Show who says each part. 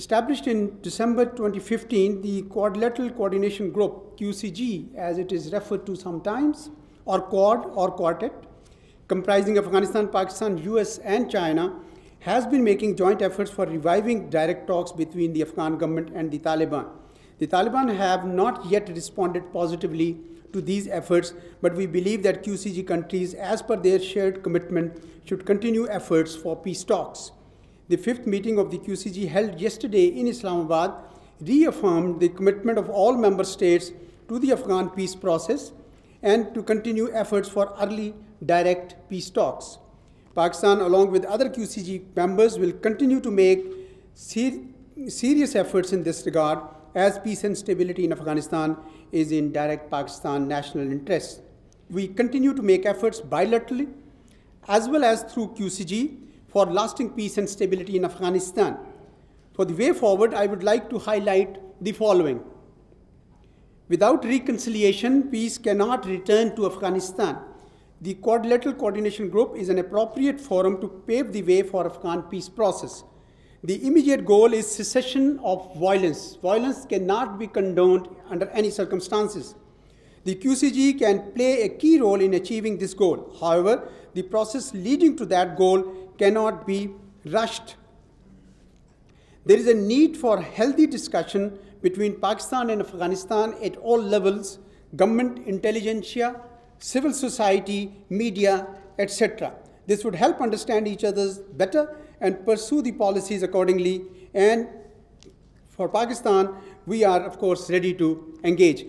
Speaker 1: Established in December 2015, the Quadrilateral Coordination Group, QCG as it is referred to sometimes, or Quad or Quartet, comprising of Afghanistan, Pakistan, US and China, has been making joint efforts for reviving direct talks between the Afghan government and the Taliban. The Taliban have not yet responded positively to these efforts, but we believe that QCG countries, as per their shared commitment, should continue efforts for peace talks. The fifth meeting of the QCG held yesterday in Islamabad reaffirmed the commitment of all member states to the Afghan peace process and to continue efforts for early direct peace talks. Pakistan, along with other QCG members, will continue to make serious efforts in this regard, as peace and stability in Afghanistan is in direct Pakistan national interest. We continue to make efforts bilaterally as well as through QCG for lasting peace and stability in Afghanistan. For the way forward, I would like to highlight the following. Without reconciliation, peace cannot return to Afghanistan. The Quadrilateral Coordination Group is an appropriate forum to pave the way for Afghan peace process. The immediate goal is cessation of violence. Violence cannot be condoned under any circumstances. The QCG can play a key role in achieving this goal. However, the process leading to that goal cannot be rushed. There is a need for healthy discussion between Pakistan and Afghanistan at all levels: government, intelligentsia, civil society, media, etc. This would help understand each other better and pursue the policies accordingly. And for Pakistan, we are, of course, ready to engage.